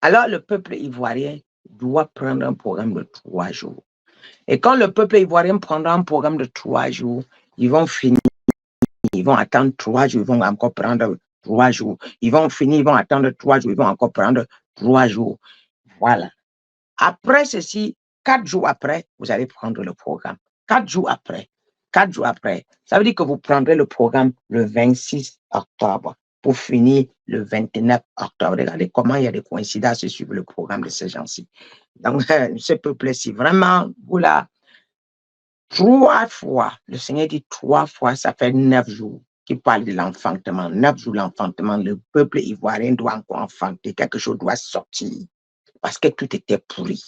Alors, le peuple ivoirien doit prendre un programme de 3 jours. Et quand le peuple ivoirien prendra un programme de 3 jours, ils vont finir, ils vont attendre 3 jours, ils vont encore prendre 3 jours. Ils vont finir, ils vont attendre 3 jours, ils vont encore prendre 3 jours. Voilà. Après ceci, 4 jours après, vous allez prendre le programme. 4 jours après. 4 jours après. Ça veut dire que vous prendrez le programme le 26 octobre pour finir le 29 octobre. Regardez comment il y a des coïncidences sur le programme de ces gens-ci. Donc, ce peuple-ci, vraiment, vous là, 3 fois, le Seigneur dit 3 fois, ça fait 9 jours qui parle de l'enfantement. 9 jours l'enfantement, le peuple ivoirien doit encore enfanter, quelque chose doit sortir parce que tout était pourri.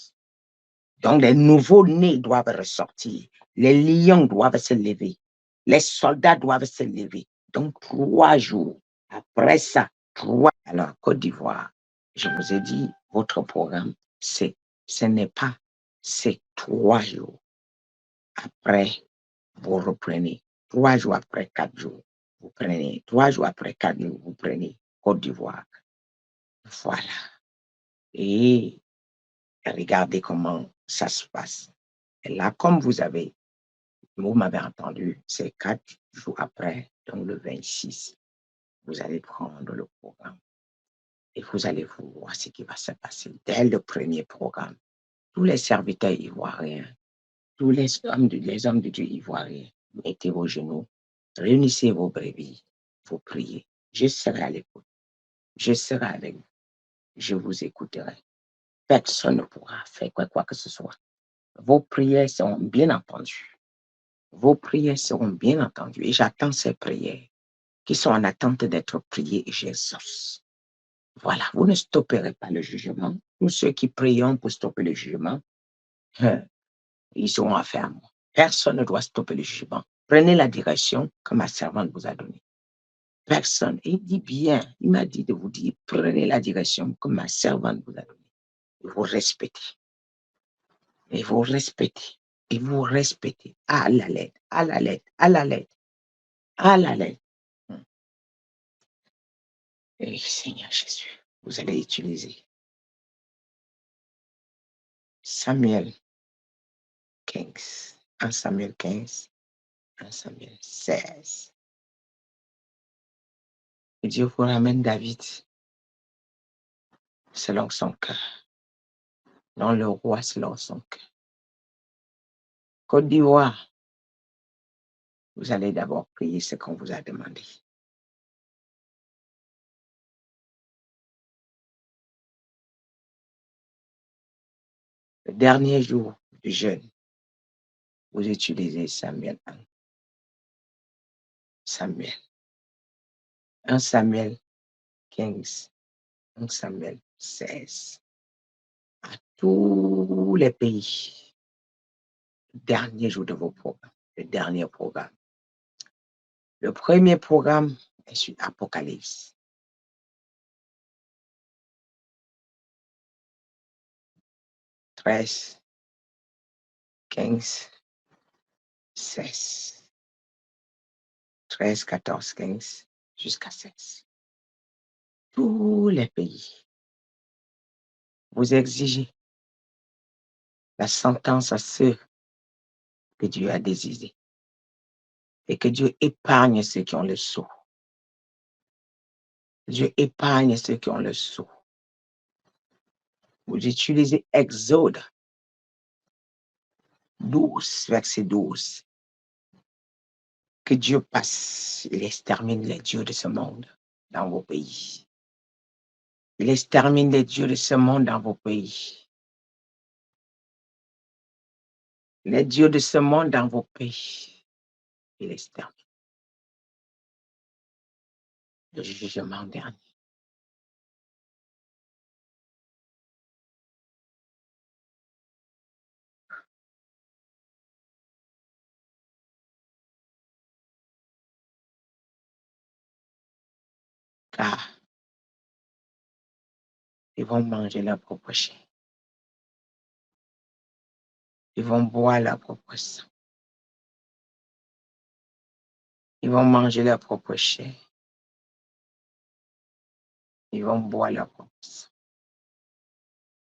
Donc, les nouveaux-nés doivent ressortir. Les lions doivent se lever. Les soldats doivent se lever. Donc, 3 jours. Après ça, 3. Alors, Côte d'Ivoire, je vous ai dit, votre programme, ce n'est pas, c'est 3 jours. Après, vous reprenez. 3 jours après 4 jours, vous prenez. 3 jours après 4 jours, vous prenez Côte d'Ivoire. Voilà. Et regardez comment ça se passe. Et là, comme vous m'avez entendu, c'est 4 jours après, donc le 26, vous allez prendre le programme et vous allez voir ce qui va se passer. Dès le premier programme, tous les serviteurs ivoiriens, tous les hommes de Dieu ivoiriens, mettez vos genoux, réunissez vos brebis, vous priez. Je serai à l'écoute. Je serai avec vous. Je vous écouterai. Personne ne pourra faire quoi que ce soit. Vos prières seront bien entendues. Vos prières seront bien entendues et j'attends ces prières qui sont en attente d'être priées et j'exauce. Voilà, vous ne stopperez pas le jugement. Tous ceux qui prient pour stopper le jugement, ils seront affaire à moi. Personne ne doit stopper le jugement. Prenez la direction que ma servante vous a donnée. Personne. Il dit bien, il m'a dit de vous dire, prenez la direction que ma servante vous a donnée. Et vous respectez. Et vous respectez. Et vous respectez. À la lettre, à la lettre, à la lettre, à la lettre. Et Seigneur Jésus, vous allez utiliser Samuel 15, 1 Samuel 15, 1 Samuel 16. Et Dieu vous ramène David selon son cœur, non le roi selon son cœur. Côte d'Ivoire, vous allez d'abord prier ce qu'on vous a demandé. Le dernier jour du jeûne, vous utilisez Samuel 1. Samuel. 1 Samuel 15, 1 Samuel 16. À tous les pays, dernier jour de vos programmes, le dernier programme. Le premier programme est sur Apocalypse. « 13, 15, 16. 13, 14, 15, jusqu'à 16. Tous les pays, vous exigez la sentence à ceux que Dieu a désirés et que Dieu épargne ceux qui ont le sceau. Dieu épargne ceux qui ont le sceau. Vous utilisez Exode 12, verset 12. Que Dieu passe, il extermine les dieux de ce monde dans vos pays. Il extermine les dieux de ce monde dans vos pays. Les dieux de ce monde dans vos pays. Il extermine. Le jugement dernier. Car ils vont manger leur propre chair. Ils vont boire leur propre sang. Ils vont manger leur propre chair. Ils vont boire leur propre sang.